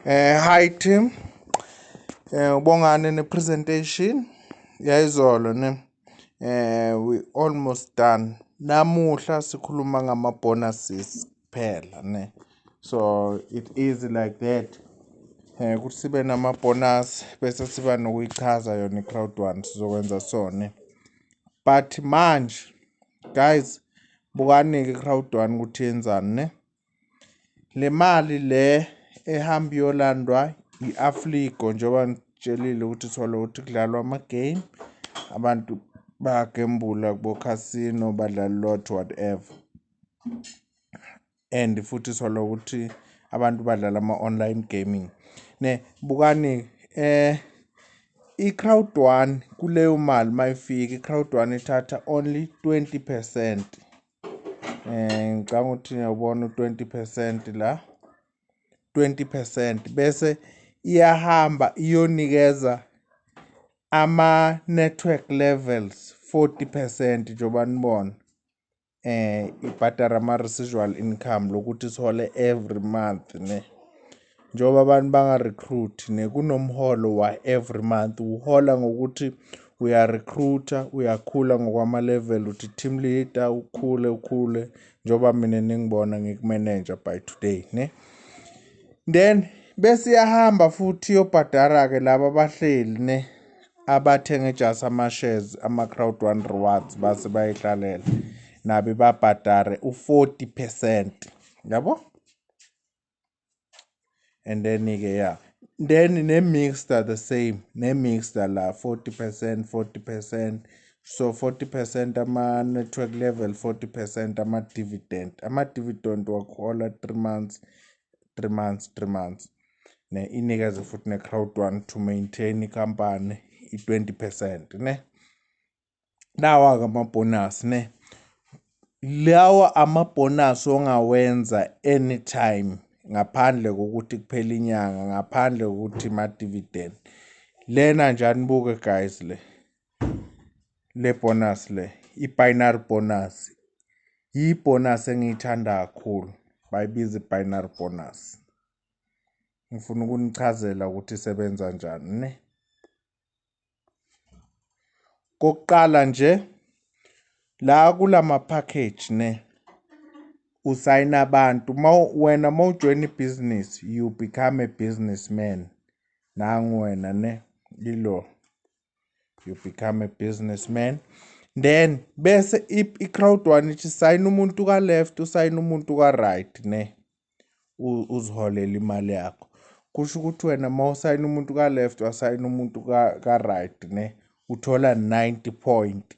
Hi team. Ubongane ne-presentation. Yayizolo ne. We almost done. Namuhla sikhuluma ngama-bonuses kuphela ne. So it is like that. Kuthi sibe nama-bonus bese siba nokuyichaza yona i-Crowd1 sizokwenza sona. But manje guys bukani-ke i-Crowd1 ukuthi yenzani ne. Le mali le ehamba iyolandwa i-Afligo njengoba ngitshelile ukuthi thola ukuthi kudlalwa ama-game abantu bagembula kubo-casino badlala lotho whatever and futhi thola ukuthi abantu badlala ama-online gaming ne bukani i-Crowd1 kuleyo mali mayifika i-Crowd1 ithatha only 20%. Ngicabanga ukuthi uyabona u-20% la 20% bese iyahamba iyonikeza ama-network levels 40% njengoba nibona ibhadara ama-residual income lokuthi ithole every month ne njengoba abantu banga-recruit ne kunomholo wa-every month uhola ngokuthi uya-recruiter uyakhula ngokwama-level uthi team leader ukhule njengoba mina ningibona ngikumanage by today ne then bese iyahamba futhi yobhadara-ke laba abahleli ne abathenga just ama-shares ama-Crowd1 rewards base bayihlalela nabe babhadare u-40% yabo and then-ke ya then ne-mixer the same ne-mixer la 40% so 40% ama-network level 40% ama-dividend wakhola 3 months ne inikeze futhi ne-Crowd1 to maintain i-company i-20% ne lawa ama-bonus ne lawa ama-bonus ongawenza anytime ngaphandle kokuthi kuphela inyanga ngaphandle kokuthi ma-dividend lena njani buke guys le bonus le i-binary bonus yi-bonus engiyithanda kakhulu bayibiza i-binary bonus ngifuna ukunichazela ukuthi isebenza njani ne kokuqala nje la kulama package ne usayina abantu wena mawujoin business you become a businessman nangu wena ne lilo you become a businessman then bese i-Crowd1 ithi sayina umuntu ka left usayina umuntu ka right ne uziholela imali yakho kusho ukuthi wena mawusayina umuntu ka left wasayina umuntu ka right ne uthola 90 point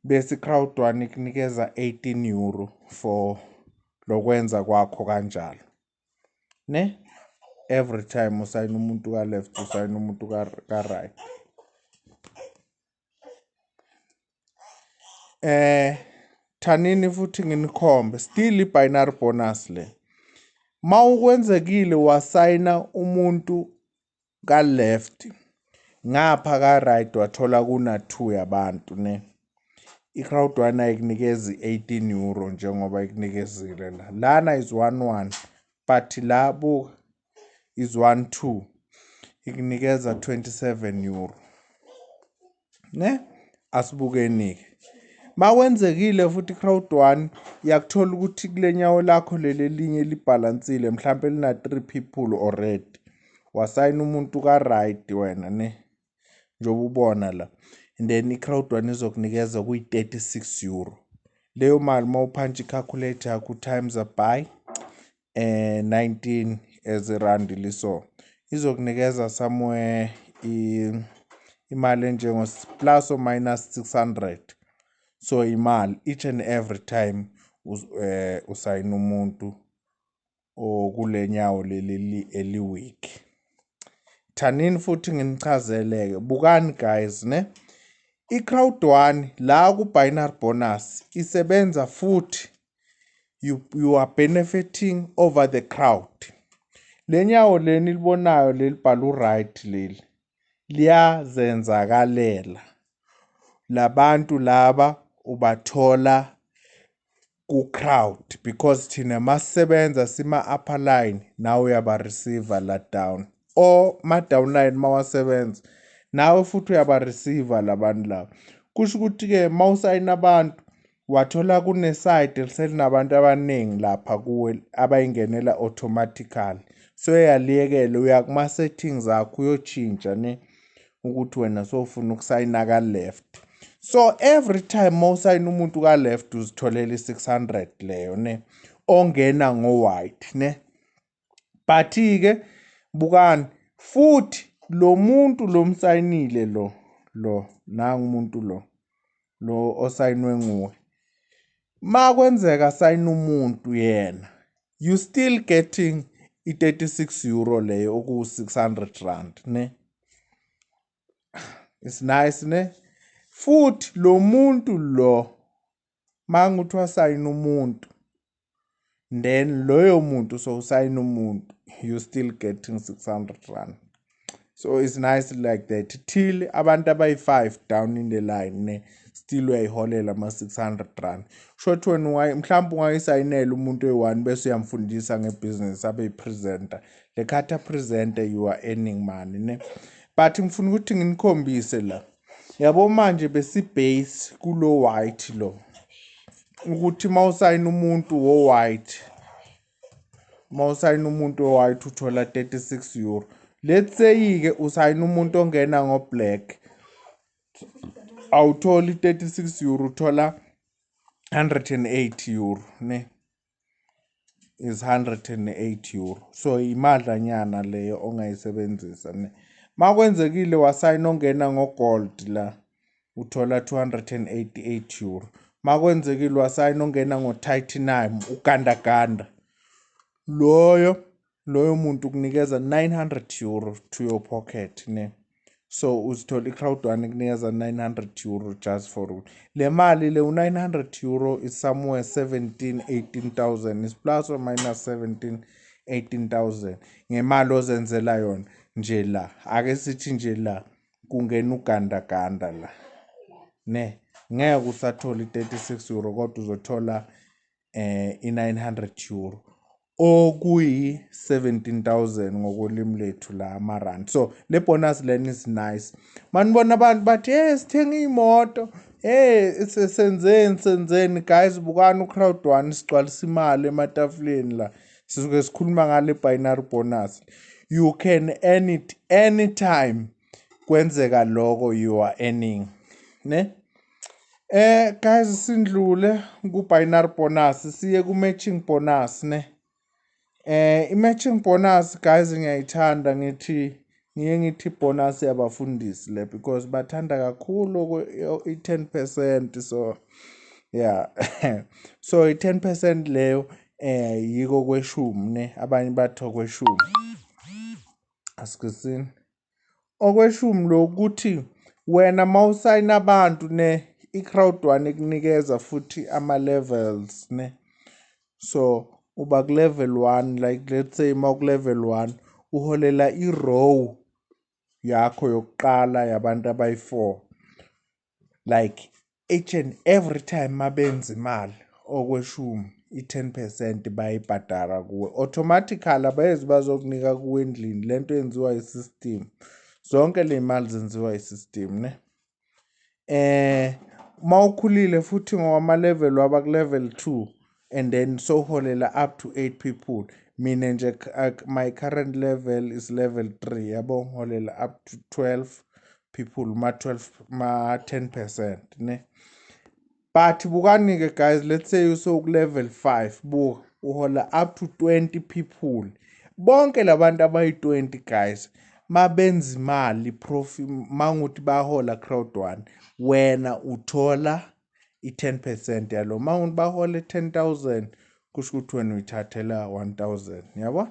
bese i-Crowd1 ikunikeza 18 euro for lokwenza kwakho kanjalo ne every time usayina umuntu ka left usayina umuntu ka right thanini futhi nginikhombe still i-binary bonus le mawukwenzekile wasayina umuntu ka left ngapha ka right wathola kuna 2 yabantu ne i-Crowd1 ayikunikezi 18 euro njengoba ikunikezile la lana is 11 but labo is 12 ikunikeza 27 euro ne asibukeni-ke makwenzekile futhi i-Crowd1 yakuthola ukuthi kulenyawo lakho leli linye libalansile mhlawumbe lina 3 people already wasayina umuntu ka right wena ne njengoba ubona la and then i-Crowd1 izokunikeza kuyi-36 euro leyo mali mawuphantshi i-calculator yakho times by 19 as rand liso izokunikeza somewhere imali enjengo plus or minus 600 so imali each and every time usayina umuntu okulenyawo leli eli-weak thanini futhi nginichazeleke bukani guys ne i-Crowd1 la ku-binary bonus isebenza futhi you are benefiting over the crowd lenyawo leni libonayo lelibhala u-right leli liyazenzakalela labantu laba ubathola ku-crowd because thina masisebenza sima-upper line nawe uyaba-receiver la down or ma-downline mawasebenza nawe futhi uyaba-receiver labantu laba. Kusho ukuthi-ke mawusayina abantu wathola kune-side eselinabantu abaningi lapha kuwe abayingenela automatically. So uyaliyekela uya kuma-settings akho uyotshintsha ne ukuthi wena sowufuna ukusayina ka-left. So every time mawusayina umuntu ka-left uzitholela i-600 leyo ne ongena ngo-white ne. But-ke bukani futhi lo muntu lo msayinile lo nangu umuntu lo osayinwe nguwe. Ma kwenzeka sayina umuntu yena you still getting i-36 euro leyo oku-600 rand ne. It's nice ne. Futhi lo muntu lo manguthi wasayina umuntu then loyo muntu so usayina umuntu you still getting 600 rand. So it's nice like that till abantu abayi-5 down in the line ne still uyayiholela ama-600 rand. Short wena mhlawumbe ungayisayinela umuntu oyi-1 bese uyamfundisa ngebhizinisi abe-presenter. Le khatha presenter you are earning money ne. But ngifuna ukuthi nginikhombise la. Yabo manje besi-base kulo white lo. Ukuthi mawusayina umuntu wo-white. Mawusayina umuntu wo-white uthola 36 euro. Let's say-ke usayina umuntu ongena ngo-black. Awutholi 36 euro uthola 108 euro ne. Is 108 euro. So imadlanyana leyo ongayisebenzisa ne. Makwenzekile wasayina ongena ngo-gold la uthola 288 euro. Makwenzekile wasayina ongena ngo-titanium ugandaganda loyo muntu kunikeza 900 euro to your pocket ne. So uzithola i-Crowd1 kunikeza 900 euro just for le mali le u-900 euro is somewhere 18,000 is plus or minus 18,000 ngemali ozenzela yona nje la. Ake sithi nje la kungena ugandaganda la ne. Ngeke usathola i-36 euro kodwa uzothola i-900 euro okuyi-17,000 ngokolimi lethu la amarandi. So le bonus lena is nice. Manibona abantu bathi sithenga imoto senzeni guys bukani u-Crowd1 sigcwalisa imali ematafuleni la sisuke sikhuluma ngale binary bonus. You can earn it anytime kwenzeka lokho you are earning ne. Guys sindlule ku-binary bonus siye ku-matching bonus ne. I-matching bonus guys ngiyayithanda ngithi bonus yabafundisi le because bathanda kakhulu i-10% so yeah. So i-10% leyo yiko kweshumi ne abanye bathi okweshumi. Asikisini okweshumi lo ukuthi wena mawusayina abantu ne i-Crowd1 ikunikeza futhi ama-levels ne. So uba ku-level 1 like let's say maku-level 1 uholela i-row yakho yokuqala yabantu abayi-4 like each and every time mabenza imali okweshumi i-10% bayibhadara kuwe automatically abayezi bazokunika kuwe endlini lento yenziwa i-system. Zonke le mali zenziwa i-system ne. Mawukhulile futhi ngowama-level waba ku-level 2 and then so holela up to 8 people. Mina nje my current level is level 3 yabo holela up to 12 people ma 10% ne. But bukani-ke guys let's say uso ku-level 5 buka uhola up to 20 people. Bonke labantu abayi-20 guys mabenza imali profit manguthi bahola Crowd1 wena uthola i-10% yalo. Manguthi bahole 10,000 kusho ukuthi wena uyithathela 1,000 yabo.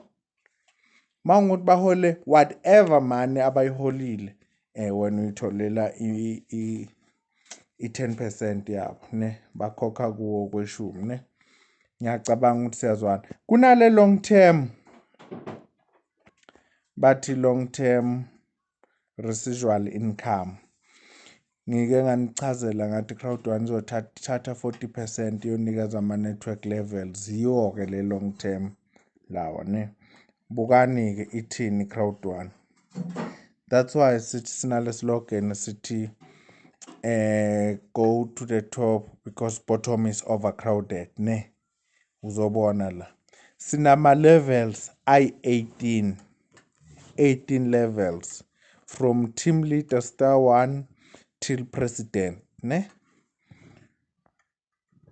Manguthi bahole whatever money abayiholile wena uyitholela i-10% yabo ne bakhokha kuwo kweshumi ne. Ngiyacabanga ukuthi siyazwana. Kunale long term bathi long term residual income. ngike nganichazela ngathi Crowd1 izothatha 40% yonikeza ama-network levels. Yiwo-ke le long term lawa ne. Bukani-ke ithini Crowd1. That's why sithi sinale slogan sithi go to the top because bottom is overcrowded ne. Uzobona la. Sinama levels I-18. 18 levels from team leader star 1 till president ne.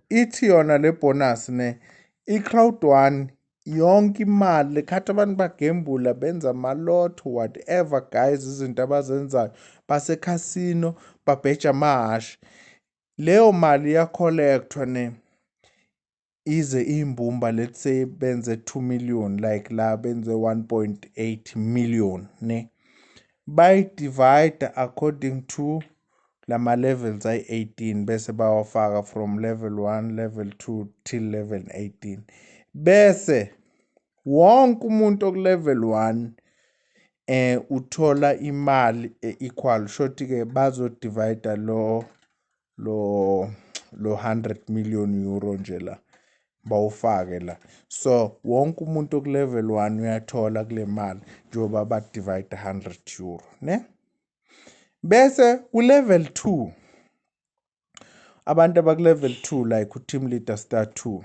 Ithi yona le bonus ne i-Crowd1 yonke imali lekhathi abantu bagembula benza amalotho whatever guys izinto abazenzayo base casino babheja amahashi leyo mali ya collectwa ne ize imbumba let's say benze 2 million like la benze 1.8 million ne by divide according to lama levels ay-18 bese bawafaka from level 1 level 2 till level 18 bese wonke umuntu oku level 1 uthola imali equal shoti ke bazo divide lo 100 million euro nje la bawufake la so wonke umuntu oku level 1 uyathola kule mali njoba ba divide 100 euro ne bese ku level 2 abantu abaku level 2 like team leader star 2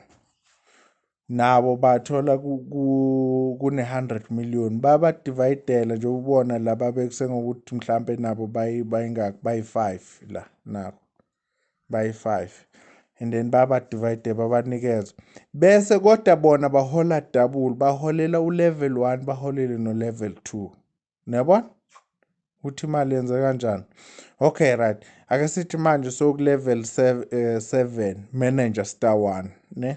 nabo bathola kune 100 million baba dividela nje ubona laba bekusengokuthi mhlambe nabo bayingaki bayi5 la nako bayi5 and then baba divide babanikeza bese kodwa bona bahola double baholela ulevel 1 baholele no level 2 uyabona uthi imali yenza kanjani okay right ake sithi manje so ku level 7 manager star 1 ne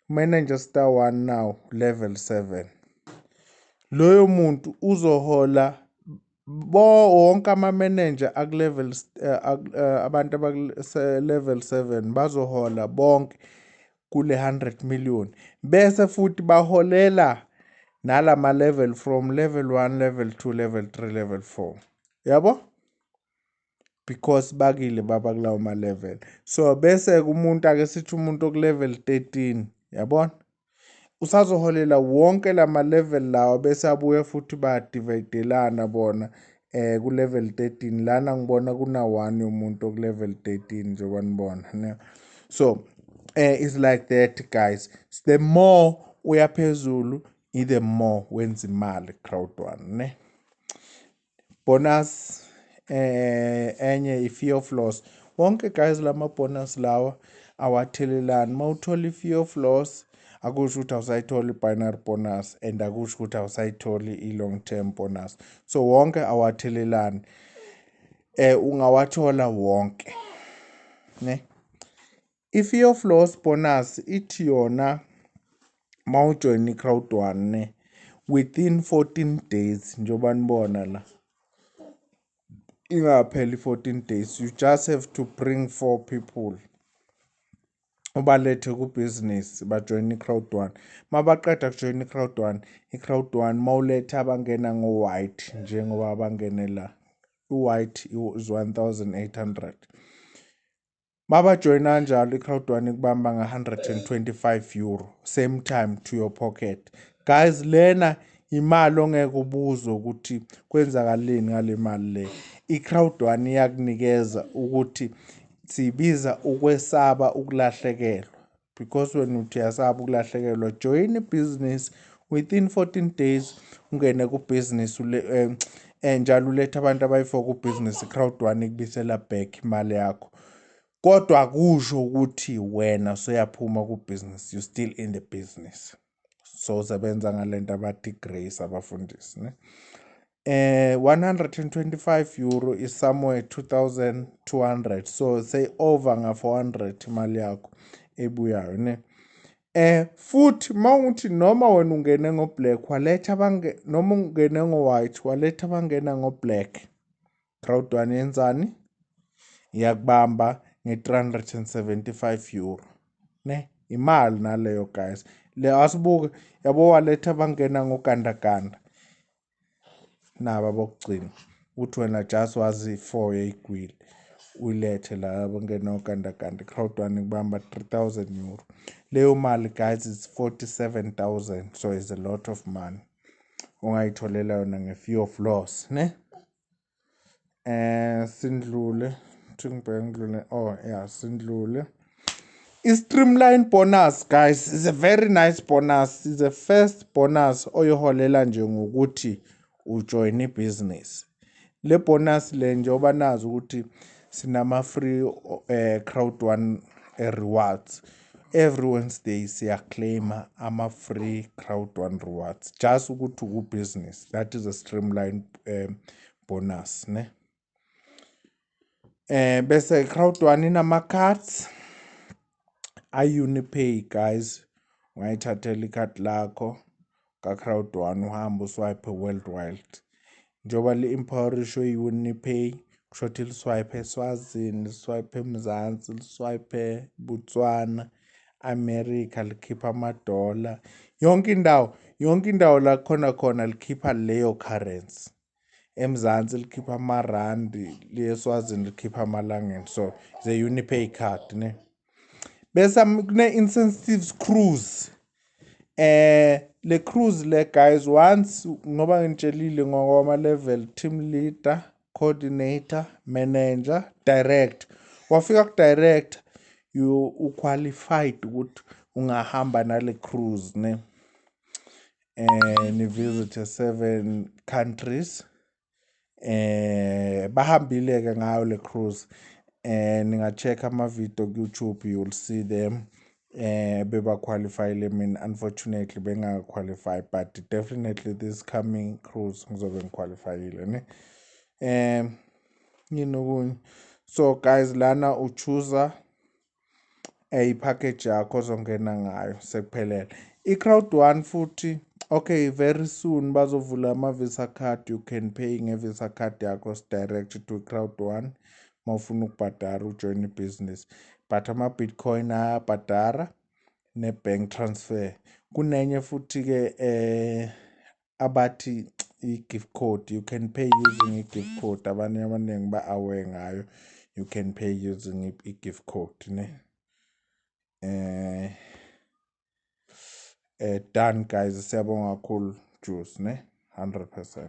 manager star 1 now level 7 loyo muntu uzohola wonke ama manager aku level abantu abaku level 7 bazohola bonke kule 100 million bese futhi baholela nalama level from level 1 level 2 level 3 level 4 yabo because bakile baba kulawo ma level so bese umuntu ake sithi umuntu oku level 13 yabona usazoholela wonke lama level lawo bese abuye futhi badividelana bona ku level 13 lana ngibona kuna 1 umuntu oku level 13 njengoba nibona ne so it's like that guys the more uyaphezulu the more wenza imali Crowd1 ne bonus enye i-fear of loss wonke guys lama bonus lawa awathelelani mawuthola i-fear of loss akusho ukuthi awusayithola i-binary bonus and akusho ukuthi awusayithola i-long term bonus so wonke awathelelani ungawathola wonke ne i-fear of loss bonus ithi yona mawujoin i-Crowd1 ne within 14 days njoba nibona la ingapheli 14 days you just have to bring 4 people ubalethe ku business bajoin i-Crowd1 mabaqeda kujoin i-Crowd1 mawuletha abangena ngo white njengoba abangene la white is 1800 baba join kanjalo i-Crowd1 kubamba nga 125 euro same time to your pocket guys lena imali ongeke ubuzwe ukuthi kwenzakaleni ngale mali le i-Crowd1 iyakunikeza ukuthi sibiza ukwesaba ukulahlekelwa because when uthi yasaba ukulahlekelwa join business within 14 days ungene ku business njalo uletha abantu abayi4 ku business i-Crowd1 ikubisela back imali yakho kodwa akusho ukuthi wena soyaphuma ku business you still in the business so usebenza ngalento abathi grace abafundisi ne 125 euro is somewhere 2200 so say over nga 400 imali yakho ebuyayo ne futhi mawuthi noma wena ungene ngo black waletha noma ungene ngo white waletha bangena ngo black Crowd1 yenzani yakubamba nge375 euro ne imali naleyo guys le asibuke yabo waletha bangena ngogandaganda naba bokugcina uthi wena just wazi 4 yegwili uyilethe la bangenogandaganda. Crowd1 kubamba 3,000 euro. Leyo mali guys is 47,000, so it's a lot of money ungayitholela yona nge-fear of loss ne. Sindlule sindlule. I-streamline bonus guys is a very nice bonus. It's the first bonus oyiholela nje ngokuthi ujoin ibhizinisi. Le bonus le njengoba nazi ukuthi sinama free Crowd1 rewards. Every Wednesday siyaclaim ama free Crowd1 rewards just ukuthi ku-business. That is a streamline bonus ne. Bese Crowd1 inama cards Unipay guys, ungayithathela ikhadi lakho ka-Crowd1 uhamba uswipe worldwide. Njengoba li-empowerisho i-Unipay kusho ukuthi liswipe eSwazini, liswipe eMzansi, liswipe Botswana, America likhipha amadola. Yonke indawo la khona likhipha leyo currency. eMzansi likhipha amarandi, liyeSwazini likhipha amalangeni. So it's a Unipay card ne. Bese kune-incentives cruise. Le cruise le guys once ngoba ngitshelile ngokwama-level team leader, coordinator, manager, director. Wafika ku-director uqualified ukuthi ungahamba nale cruise ne. Ni visit 7 countries. Bahambile-ke ngayo le cruise. Ninga-check ama-video ku-YouTube, you'll see them. Beba qualify mina unfortunately benga qualify, but definitely this coming cruise ngizobe ngiqualifyile ne. So guys lana uchoose i-package yakho ozongena ngayo sekuphelele. I-Crowd1 futhi okay very soon bazovula ama-visa card. You can pay nge-visa card yakho direct to Crowd1 mawufuna ukubhadara ujoin ibhizinisi. But ama-Bitcoin ayabhadara ne-bank transfer. Kunenye futhi-ke abathi i-gift code. You can pay using i-gift code. Abanye abaningi ba-aware ngayo. You can pay using i-gift code ne. Done guys, siyabonga kakhulu Juice ne 100%.